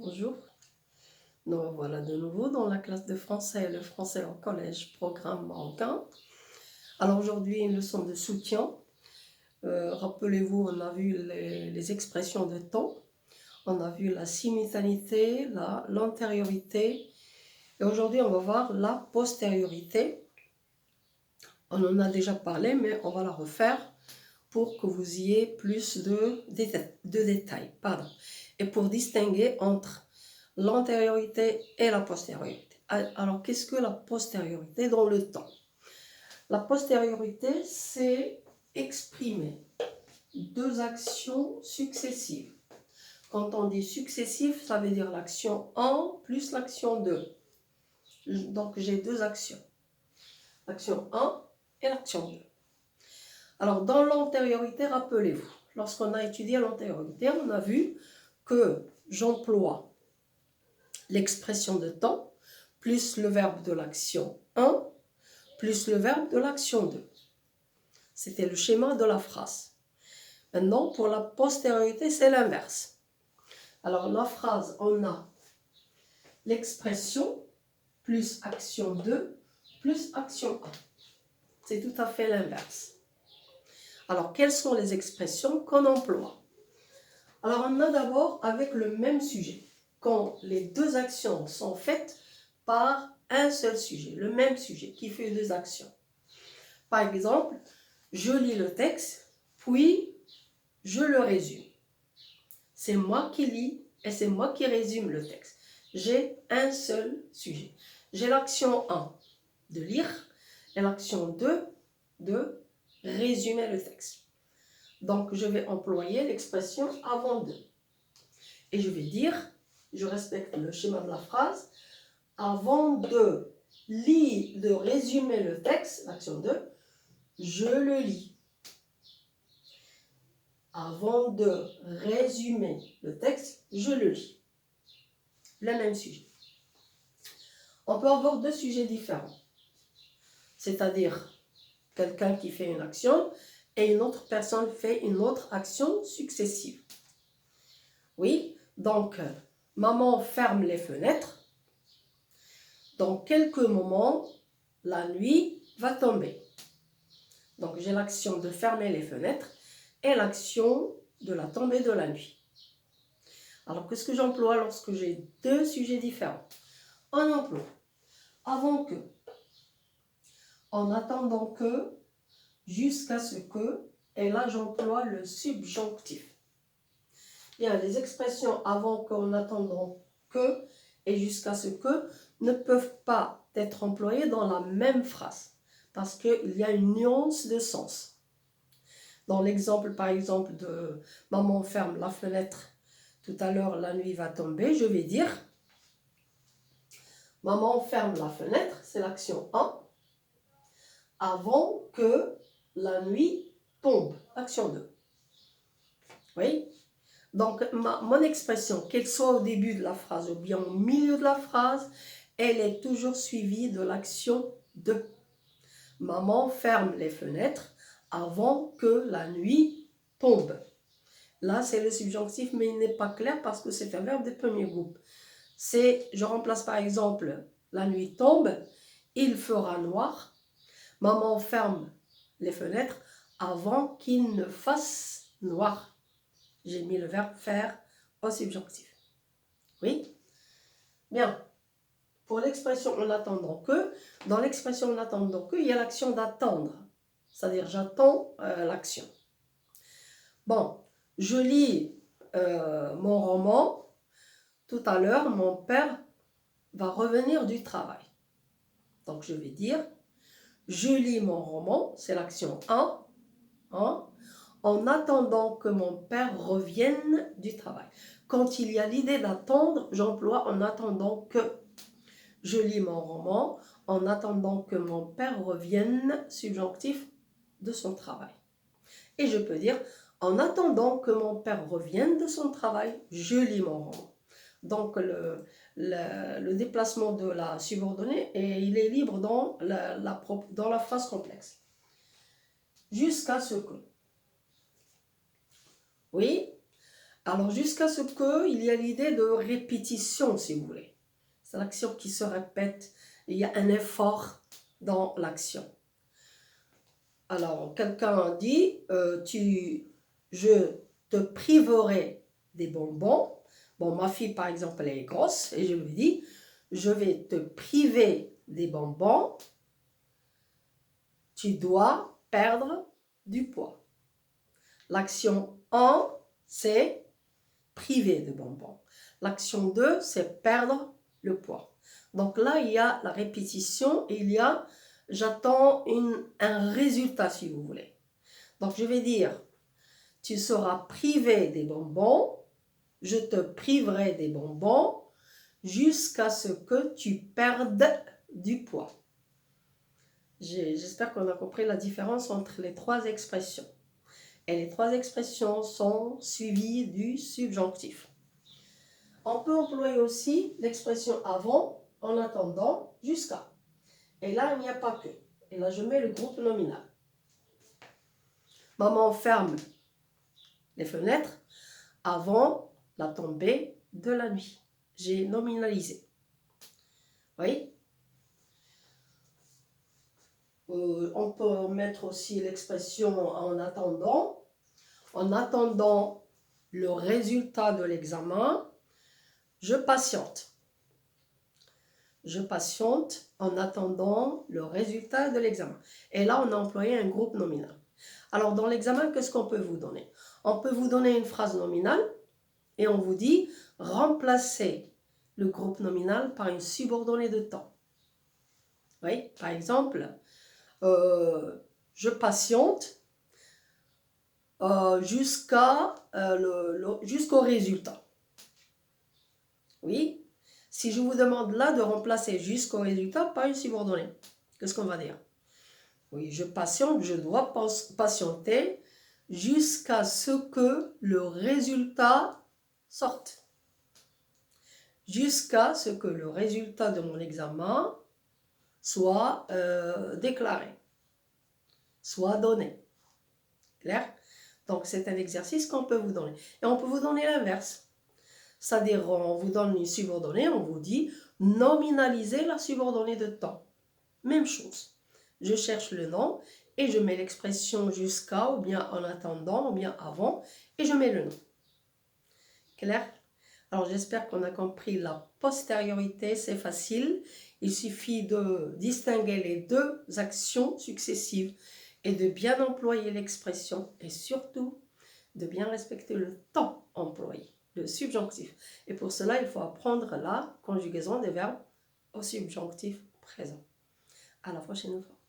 Bonjour, nous revoilà de nouveau dans la classe de français, le français au collège, programme marocain. Alors aujourd'hui, une leçon de soutien. Rappelez-vous, on a vu les expressions de temps, on a vu la simultanéité, l'antériorité, et aujourd'hui on va voir la postériorité. On en a déjà parlé, mais on va la refaire pour que vous ayez plus de détails. Et pour distinguer entre l'antériorité et la postériorité. Alors, qu'est-ce que la postériorité dans le temps? La postériorité, c'est exprimer deux actions successives. Quand on dit successif, ça veut dire l'action 1 plus l'action 2. Donc, j'ai deux actions. L'action 1 et l'action 2. Alors, dans l'antériorité, rappelez-vous, lorsqu'on a étudié l'antériorité, on a vu que j'emploie l'expression de temps, plus le verbe de l'action 1, plus le verbe de l'action 2. C'était le schéma de la phrase. Maintenant, pour la postériorité, c'est l'inverse. Alors, la phrase, on a l'expression plus action 2 plus action 1. C'est tout à fait l'inverse. Alors, quelles sont les expressions qu'on emploie? Alors, on a d'abord avec le même sujet. Quand les deux actions sont faites par un seul sujet, le même sujet qui fait deux actions. Par exemple, je lis le texte, puis je le résume. C'est moi qui lis et c'est moi qui résume le texte. J'ai un seul sujet. J'ai l'action 1 de lire et l'action 2 de résumer le texte. Donc, je vais employer l'expression avant 2. Et je vais dire, je respecte le schéma de la phrase, avant de résumer le texte, l'action 2, je le lis. Avant de résumer le texte, je le lis. Le même sujet. On peut avoir deux sujets différents. C'est-à-dire quelqu'un qui fait une action et une autre personne fait une autre action successive. Oui, donc maman ferme les fenêtres. Dans quelques moments, la nuit va tomber. Donc j'ai l'action de fermer les fenêtres et l'action de la tombée de la nuit. Alors qu'est-ce que j'emploie lorsque j'ai deux sujets différents? On emploie avant que, en attendant que, jusqu'à ce que, et là j'emploie le subjonctif. Bien, les expressions avant que, en attendant que et jusqu'à ce que ne peuvent pas être employées dans la même phrase parce qu'il y a une nuance de sens. Dans l'exemple, par exemple, de maman ferme la fenêtre, tout à l'heure la nuit va tomber, je vais dire maman ferme la fenêtre, c'est l'action 1, avant que la nuit tombe, action 2. Oui? Donc, mon expression, qu'elle soit au début de la phrase ou bien au milieu de la phrase, elle est toujours suivie de l'action 2. Maman ferme les fenêtres avant que la nuit tombe. Là, c'est le subjonctif, mais il n'est pas clair parce que c'est un verbe de premier groupe. Je remplace par exemple, la nuit tombe, il fera noir. Maman ferme les fenêtres avant qu'il ne fasse noir. J'ai mis le verbe faire au subjonctif. Oui? Bien. Pour l'expression en attendant que, dans l'expression en attendant que, il y a l'action d'attendre. C'est-à-dire j'attends l'action. Bon, je lis mon roman. Tout à l'heure, mon père va revenir du travail. Donc je vais dire, je lis mon roman, c'est l'action 1, en attendant que mon père revienne du travail. Quand il y a l'idée d'attendre, j'emploie en attendant que. Je lis mon roman en attendant que mon père revienne, subjonctif de son travail. Et je peux dire, en attendant que mon père revienne de son travail, je lis mon roman. Donc le déplacement de la subordonnée, il est libre dans la phrase complexe. Jusqu'à ce que. Oui. Alors, jusqu'à ce qu'il y ait l'idée de répétition, si vous voulez. C'est l'action qui se répète. Il y a un effort dans l'action. Alors, quelqu'un dit, je te priverai des bonbons. Bon, ma fille, par exemple, elle est grosse et je lui dis, je vais te priver des bonbons. Tu dois perdre du poids. L'action 1, c'est priver de bonbons. L'action 2, c'est perdre le poids. Donc là, il y a la répétition et il y a, j'attends un résultat, si vous voulez. Donc je vais dire, tu seras privé des bonbons, je te priverai des bonbons jusqu'à ce que tu perdes du poids. J'espère qu'on a compris la différence entre les trois expressions. Et les trois expressions sont suivies du subjonctif. On peut employer aussi l'expression avant, en attendant, jusqu'à. Et là, il n'y a pas que. Et là, je mets le groupe nominal. Maman ferme les fenêtres avant la tombée de la nuit. J'ai nominalisé. Vous voyez? On peut mettre aussi l'expression en attendant le résultat de l'examen. Je patiente. Je patiente en attendant le résultat de l'examen. Et là, on a employé un groupe nominal. Alors, dans l'examen, qu'est-ce qu'on peut vous donner? On peut vous donner une phrase nominale et on vous dit remplacer le groupe nominal par une subordonnée de temps. Oui, par exemple, je patiente jusqu'au résultat. Oui, si je vous demande là de remplacer jusqu'au résultat par une subordonnée, qu'est-ce qu'on va dire? Oui, je patiente, je dois patienter jusqu'à ce que le résultat sorte. Jusqu'à ce que le résultat de mon examen soit déclaré, soit donné. Clair? Donc, c'est un exercice qu'on peut vous donner. Et on peut vous donner l'inverse. C'est-à-dire, on vous donne une subordonnée, on vous dit nominaliser la subordonnée de temps. Même chose. Je cherche le nom et je mets l'expression jusqu'à, ou bien en attendant, ou bien avant, et je mets le nom. Clair? Alors, j'espère qu'on a compris la postériorité, c'est facile. Il suffit de distinguer les deux actions successives et de bien employer l'expression et surtout de bien respecter le temps employé, le subjonctif. Et pour cela, il faut apprendre la conjugaison des verbes au subjonctif présent. À la prochaine fois.